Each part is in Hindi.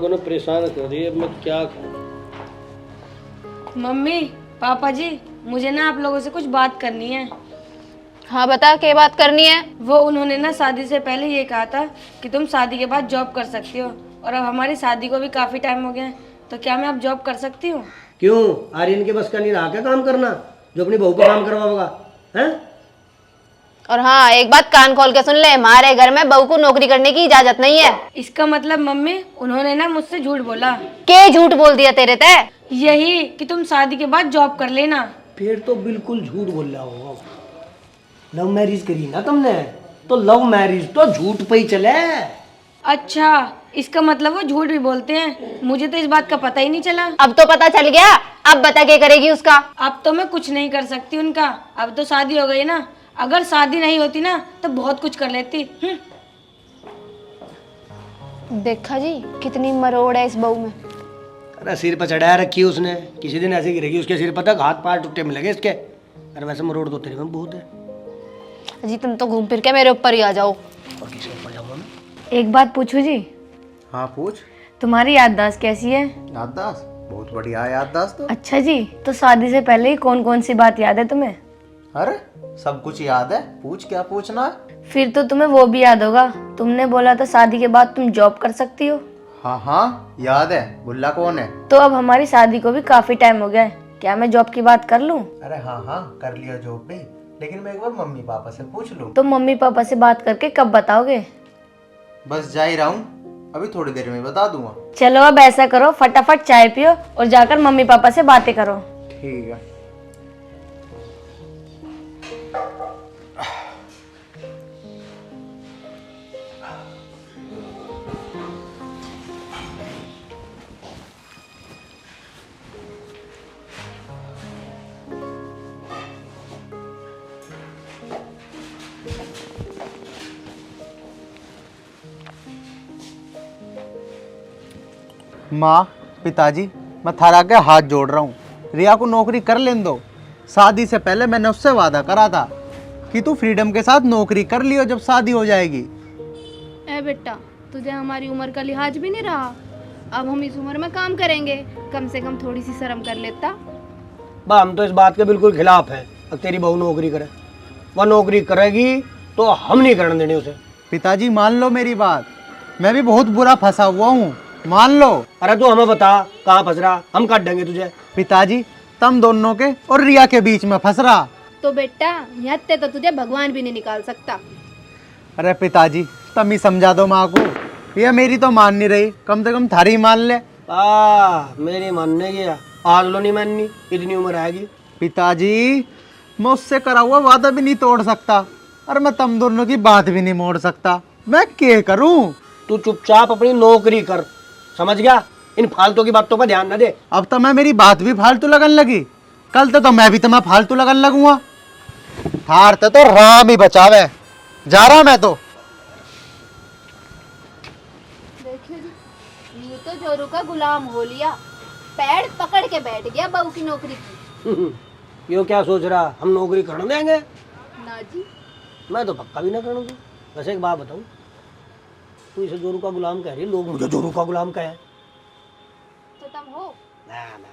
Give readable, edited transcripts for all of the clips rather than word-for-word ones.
को ना परेशान कर रही है, मैं क्या करूं। मम्मी पापा जी, मुझे ना आप लोगों से कुछ बात करनी है। हाँ बता, क्या बात करनी है? वो उन्होंने ना शादी से पहले ये कहा था कि तुम शादी के बाद जॉब कर सकती हो, और अब हमारी शादी को भी काफी टाइम हो गया है, तो क्या मैं अब जॉब कर सकती हूँ? क्यों, आर्यन के बस का नहीं रहा क्या काम करना जो अपनी बहू पे काम करवाओगा हैं? और हाँ, एक बात कान खोल के सुन ले, हमारे घर में बहू को नौकरी करने की इजाजत नहीं है। इसका मतलब मम्मी उन्होंने ना मुझसे झूठ बोला। के झूठ बोल दिया तेरे ते? यही कि तुम शादी के बाद जॉब कर लेना। फिर तो बिल्कुल झूठ बोल रहा होगा। लव मैरिज करी ना तुमने, तो लव मैरिज तो झूठ पे ही चले। अच्छा, इसका मतलब वो झूठ भी बोलते हैं, मुझे तो इस बात का पता ही नहीं चला। अब तो पता चल गया, अब बता क्या करेगी उसका? अब तो मैं कुछ नहीं कर सकती उनका, अब तो शादी हो गई ना। अगर शादी नहीं होती ना तो बहुत कुछ कर लेती। देखा जी, कितनी मरोड़ है इस बहू में। अरे सिर पर चढ़ाया रखी उसने, किसी दिन ऐसे गिरेगी उसके सिर पर तक हाथ पैर टूटे मिलेंगे इसके। अरे वैसे मरोड़ तो तेरे में बहुत है। जी तुम तो घूम फिर के मेरे ऊपर ही आ जाओ। और किसी ऊपर जाऊंगा मैं? एक बात पूछूं जी? हाँ पूछ। तुम्हारी याददाश्त कैसी है? याददाश्त बहुत बढ़िया है, याददाश्त तो। अच्छा जी, तो शादी से पहले ही कौन कौन सी बात याद है तुम्हें? अरे सब कुछ याद है, पूछ क्या पूछना है। फिर तो तुम्हें वो भी याद होगा, तुमने बोला था शादी के बाद तुम जॉब कर सकती हो। हाँ हाँ याद है, बुल्ला कौन है। तो अब हमारी शादी को भी काफी टाइम हो गया है, क्या मैं जॉब की बात कर लूं? अरे हाँ हाँ कर लिया जॉब भी, लेकिन मैं एक बार मम्मी पापा से पूछ लूँ। तो मम्मी पापा से बात करके कब बताओगे? बस जा ही रहा हूँ, अभी थोड़ी देर में बता दूंगा। चलो अब ऐसा करो, फटाफट चाय पियो और जाकर मम्मी पापा से बातें करो। ठीक है। माँ पिताजी, मैं थारा के हाथ जोड़ रहा हूँ, रिया को नौकरी कर लेने दो। शादी से पहले मैंने उससे वादा करा था कि तू फ्रीडम के साथ नौकरी कर लियो जब शादी हो जाएगी। ए बेटा, तुझे हमारी उम्र का लिहाज भी नहीं रहा। अब हम इस उम्र में काम करेंगे, कम से कम थोड़ी सी शर्म कर लेता। बा हम तो इस बात के बिल्कुल खिलाफ है। अब तेरी बहू नौकरी करे, वह नौकरी करेगी तो हम नहीं करने देने उसे। पिताजी मान लो मेरी बात, मैं भी बहुत बुरा फंसा हुआ हूँ, मान लो। अरे तू हमें बता कहाँ फंस रहा, हम काट देंगे तुझे। पिताजी तुम दोनों के और रिया के बीच में फंस रहा। तो बेटा, यहाँ ते तो तुझे भगवान भी नहीं निकाल सकता। अरे पिताजी तुम ही समझा दो माँ को, ये मेरी तो मान नहीं रही, कम से कम थारी मान ले। मेरी मानने की आज लो नहीं माननी, इतनी उम्र आएगी। पिताजी मैं उससे करा हुआ वादा भी नहीं तोड़ सकता, और मैं तुम दोनों की बात भी नहीं मोड़ सकता, मैं क्या करूं? तू चुपचाप अपनी नौकरी कर, समझ गया? इन फालतू की बातों पर ध्यान न दे। अब तो मैं मेरी बात भी फालतू लगन लगी, कल तो मैं भी तुम्हें फालतू लगन लगूंगा। थार तो राम ही बचावे, जा रहा मैं तो। देखिए जी, ये तो जोरू का गुलाम हो लिया, पैर पकड़ के बैठ गया बहू की नौकरी की। यो क्या सोच रहा, हम नौकरी करने देंगे? ना जी। मैं तो पक्का भी ना करूँगी। वैसे एक बात बताऊँ, तू इसे जोरू का गुलाम कह रही है, लोग मुझे जोरू का गुलाम कहे। तो तुम हो? ना ना।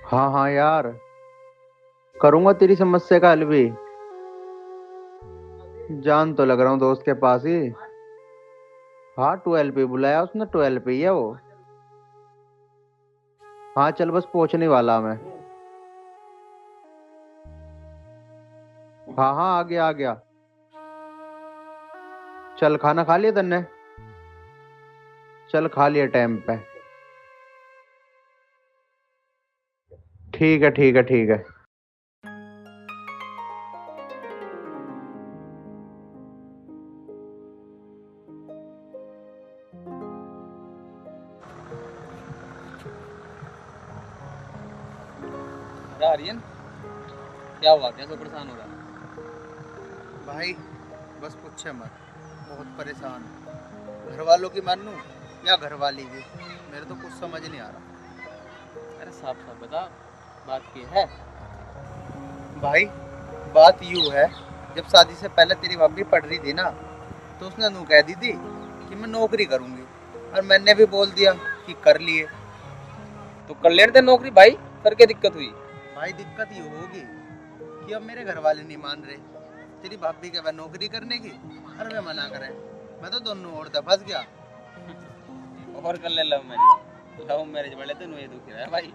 हाँ हाँ यार, करूंगा तेरी समस्या का हल भी। जान तो लग रहा हूँ दोस्त के पास ही। हाँ 12 पे बुलाया उसने, 12 पे ही है वो। हाँ चल बस पहुंचने वाला मैं। हाँ हाँ आ गया आ गया। चल खाना खा लिया तन्ने? चल खा लिया टाइम पे। ठीक है ठीक है ठीक है। आर्यन क्या हुआ, कैसे परेशान हो रहा है? भाई बस पूछे मत, बहुत परेशान हूं। घर वालों की मानूं या घर वाली की, मेरे तो कुछ समझ नहीं आ रहा। अरे साफ साफ बता, बात की है? भाई बात यूँ है, जब शादी से पहले तेरी भाभी पढ़ रही थी ना, तो उसने नू कह दी थी कि मैं नौकरी करूंगी, और मैंने भी बोल दिया कि कर लिए। तो कर लेने दे नौकरी भाई, सर क्या दिक्कत हुई? भाई दिक्कत ये होगी कि अब मेरे घर वाले नहीं मान रहे, तेरी भाभी के वह नौकरी करने की और वे मना करें। मैं तो दोनों ओर से फंस गया। और कर ले लव मैरिज वाले तो ये दुखी रहा है भाई।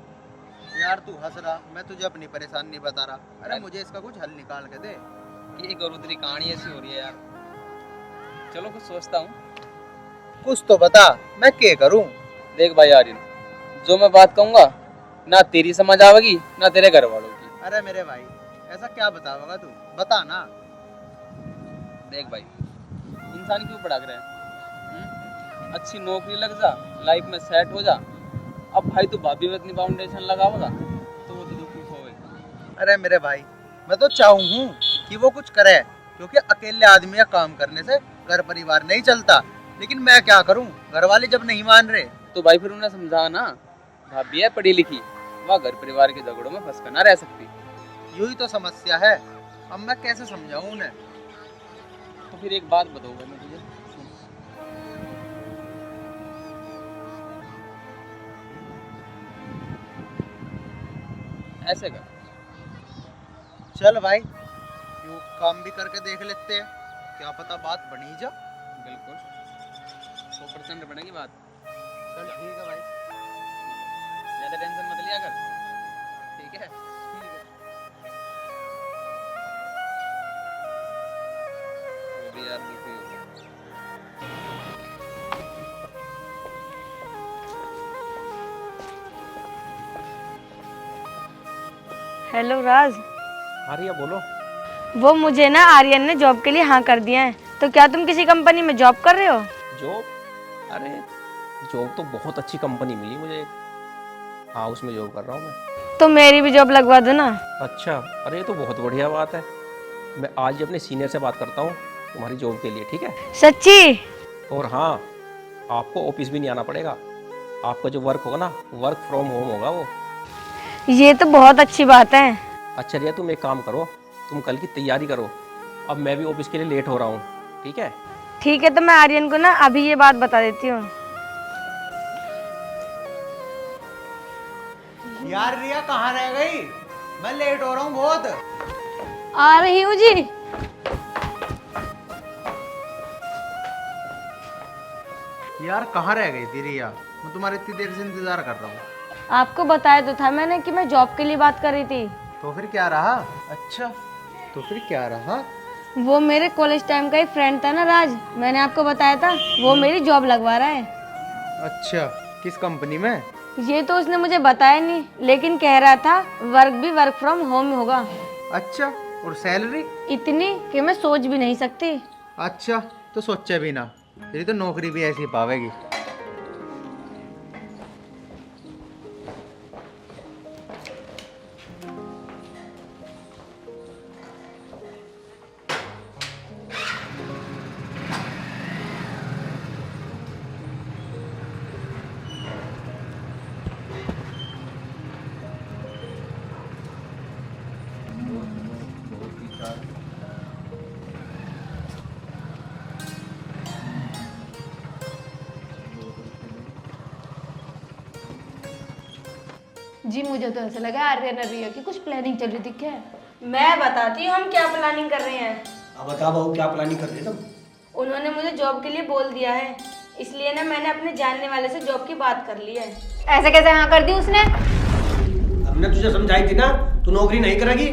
यार तू हंस रहा, मैं तुझे अपनी परेशानी बता रहा। अरे मुझे इसका कुछ हल निकाल के दे। ये करूँ, तेरी कहानी ऐसी हो रही है यार। चलो कुछ सोचता हूँ। कुछ तो बता, मैं क्या करूं? देख भाई आर्यन, जो मैं बात कहूँगा ना तेरी समझ आवेगी ना तेरे घर वालों की। अरे मेरे भाई, ऐसा क्या बताओगा तू? बता ना। देख भाई, इंसान क्यों पढ़ा रहे हैं? अच्छी नौकरी लग जा, लाइफ में सेट हो जा। अब भाई तू भाभी में इतनी फाउंडेशन लगाओगा तो वो तो दुखी होएगा। अरे मेरे भाई, मैं तो चाहूँ कि वो कुछ करे, क्योंकि अकेले आदमी का काम करने से घर परिवार नहीं चलता। लेकिन मैं क्या करूं, घर वाले जब नहीं मान रहे। तो भाई फिर उन्हें समझा ना, भाभी है पढ़ी लिखी, वह घर परिवार के झगड़ों में फंस कर ना रह सकती। यूं ही तो समस्या है, अब मैं कैसे समझाऊं उन्हें? तो फिर एक बात बताऊंगा मैं तुझे, सुन। ऐसे कर, चल भाई, यूं काम भी करके देख लेते हैं, क्या पता बात बनी जा। बिल्कुल 100% बनेगी बात। चल ठीक है भाई। ज्यादा टेंशन मत लिया कर, ठीक है? वो भी यार दुखी हो गया। हेलो राज, हाँ रिया बोलो। वो मुझे ना आर्यन ने जॉब के लिए हाँ कर दिया है, तो क्या तुम किसी कंपनी में जॉब कर रहे हो? जॉब? अरे जॉब तो बहुत अच्छी कंपनी मिली मुझे। हाँ उसमें जॉब कर रहा हूँ मैं। तो मेरी भी जॉब लगवा दो ना। अच्छा, अरे ये तो बहुत बढ़िया बात है। मैं आज ही अपने सीनियर से बात करता हूँ तुम्हारी जॉब के लिए, ठीक है? सच्ची? और हाँ, आपको ऑफिस भी नहीं आना पड़ेगा। आपका जो वर्क होगा ना, वर्क फ्रॉम होम होगा वो। ये तो बहुत अच्छी बात है। अच्छा रिया, तुम एक काम करो, तुम कल की तैयारी करो। अब मैं भी ऑफिस के लिए लेट हो रहा हूँ, ठीक है? ठीक है, तो मैं आर्यन को ना अभी ये बात बता देती हूँ। यार रिया कहाँ रह गई? मैं लेट हो रहा हूँ बहुत। आ रही हूँ जी। यार कहाँ रह गई थी रिया? मैं तुम्हारे इतनी देर से इंतजार कर रहा हूँ। आपको बताया तो था मैंने कि मैं जॉब के लिए बात कर रही थी। तो फिर क्या रहा? अच्छा, तो फिर क्या रहा? वो मेरे कॉलेज टाइम का ही फ्रेंड था ना राज, मैंने आपको बताया था, वो मेरी जॉब लगवा रहा है। अच्छा, किस कंपनी में? ये तो उसने मुझे बताया नहीं, लेकिन कह रहा था वर्क भी वर्क फ्रॉम होम होगा। अच्छा, और सैलरी? इतनी कि मैं सोच भी नहीं सकती। अच्छा, तो सोचे भी ना, तेरी तो नौकरी भी ऐसी पावेगी। जी मुझे तो ऐसा लगा आर्यन और रिया की कुछ प्लानिंग चल रही थी क्या? मैं बताती हूँ हम क्या प्लानिंग कर रहे हैं। अब बता बहू, क्या प्लानिंग कर रहे हो तुम? उन्होंने मुझे जॉब के लिए बोल दिया है, इसलिए ना मैंने अपने जानने वाले से जॉब की बात कर ली है। ऐसे कैसे हाँ कर दी उसने? हमने तुझे समझाई थी ना, तू नौकरी नहीं करेगी।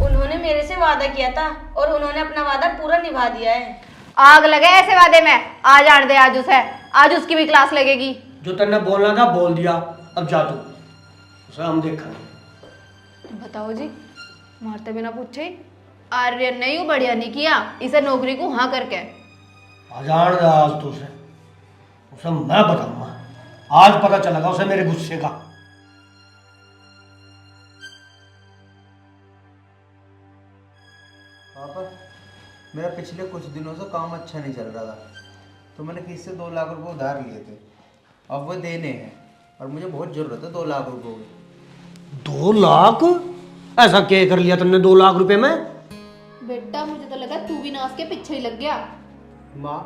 उन्होंने मेरे से वादा किया था और उन्होंने अपना वादा पूरा निभा दिया है। आग लगे ऐसे वादे में। आ जान दे आज उसे, आज उसकी भी क्लास लगेगी। जो तेने बोलना था बोल दिया, अब जा तू, उसे हम देखेंगे। बताओ जी, मारते बिना पूछे ही आर्यन ने यूं बढ़िया नहीं किया इसे नौकरी को हाँ करके। हजार दे आज तो उसे मैं बताऊंगा। आज पता चलेगा उसे मेरे गुस्से का। पापा, मेरा पिछले कुछ दिनों से काम अच्छा नहीं चल रहा था, तो मैंने किसी से 2 लाख रुपए उधार लिए थे। अब वो देने हैं और मुझे बहुत जरूरत है 2 लाख रुपए की। 2 लाख? ऐसा क्या कर लिया तुमने 2 लाख रुपए में? बेटा मुझे तो लगा तू भी नाश के पीछे ही लग गया। माँ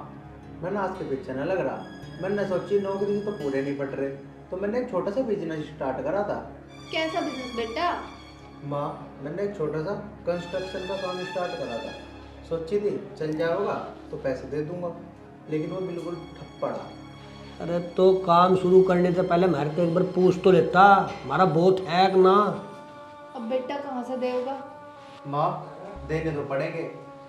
मैं नाच के पीछे न लग रहा, मैंने सोची नौकरी से तो पूरे नहीं पट रहे, तो मैंने एक छोटा सा बिजनेस स्टार्ट करा था। कैसा बिजनेस बेटा? माँ मैंने एक छोटा सा कंस्ट्रक्शन का काम स्टार्ट करा था। सोची थी चल जाएगा तो पैसे दे दूंगा, लेकिन वो बिल्कुल ठप पड़ा। अरे तो काम शुरू करने से पहले मेरे को एक बार पूछ तो लेता, हमारा बहुत है कि ना। अब बेटा कहाँ से देगा? माँ देने तो पड़ेंगे,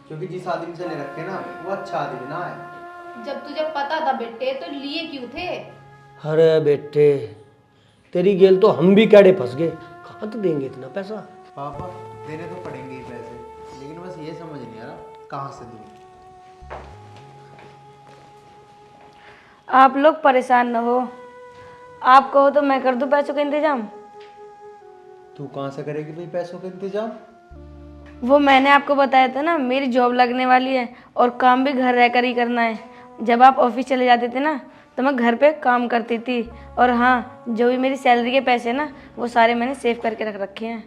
क्योंकि जिस आदमी से ले रखे ना वो अच्छा आदमी ना है। जब तुझे पता था बेटे तो लिए क्यों थे? अरे बेटे तेरी गेल तो हम भी कैडे फंस गए, कहाँ तो देंगे इतना पैसा। पापा देने तो पड़ेंगे ही पैसे, लेकिन बस ये समझ नहीं आ रहा कहाँ से दूँ। आप लोग परेशान न हो, आप कहो तो मैं कर दूं पैसों का इंतजाम। तू कहाँ से करेगी भाई पैसों का इंतजाम? वो मैंने आपको बताया था ना, मेरी जॉब लगने वाली है और काम भी घर रहकर ही करना है। जब आप ऑफिस चले जाते थे ना तो मैं घर पे काम करती थी, और हाँ जो भी मेरी सैलरी के पैसे ना वो सारे मैंने सेव करके रख रखे हैं।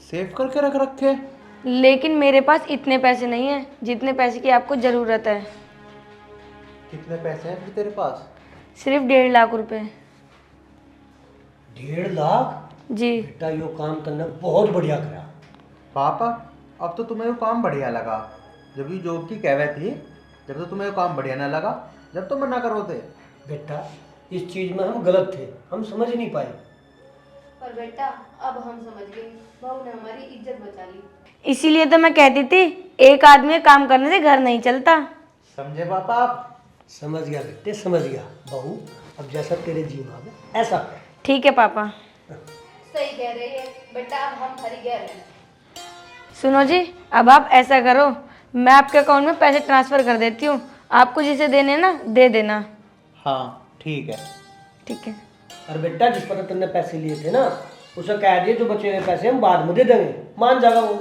सेव करके रख रखे? लेकिन मेरे पास इतने पैसे नहीं हैं जितने पैसे की आपको ज़रूरत है। कितने पैसे हैं फिर तेरे पास? सिर्फ 1.5 लाख रुपए। 1.5 लाख? जी। बेटा यो काम तुमने बहुत बढ़िया करा। पापा अब तो तुम्हें वो काम बढ़िया लगा, जब ये जॉब की कहवत थी, जब तो तुम्हें वो काम बढ़िया ना लगा, जब तो मना करो थे। बेटा इस चीज में हम गलत थे, हम समझ नहीं पाए। पर बेटा अब हम समझ गए, बहू ने हमारी इज्जत बचा ली। इसीलिए तो मैं कहती थी एक आदमी के काम करने से घर नहीं चलता। समझे पापा आप? समझ गया बेटे समझ गया। बहू अब जैसा तेरे जी में आवे ऐसा कर। ठीक है पापा। सही कह रही है बेटा, अब हम हरी गए हैं। सुनो जी, अब आप ऐसा करो, मैं आपके अकाउंट में पैसे ट्रांसफ़र कर देती हूँ, आपको जिसे देने ना दे देना। हाँ ठीक है। ठीक है। और बेटा जिस पर तुमने पैसे लिए थे ना उसे कह दिए जो बचे हुए पैसे हम बाद में दे देंगे, मान जाएगा वो।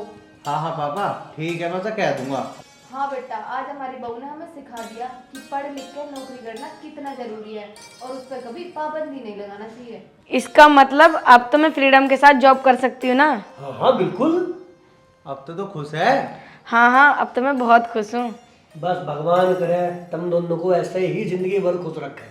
हाँ हाँ पापा ठीक है, मैं उसे कह दूंगा। हाँ बेटा, आज हमारी बहू ने हमें सिखा दिया कि पढ़ लिख कर नौकरी करना कितना जरूरी है और उस पर कभी पाबंदी नहीं लगाना चाहिए। इसका मतलब अब तो मैं फ्रीडम के साथ जॉब कर सकती हूँ ना? हाँ हाँ बिल्कुल। अब तो खुश है। हाँ हाँ, अब तो मैं बहुत खुश हूँ। बस भगवान करे तुम दोनों को ऐसे ही जिंदगी भर खुश रखे।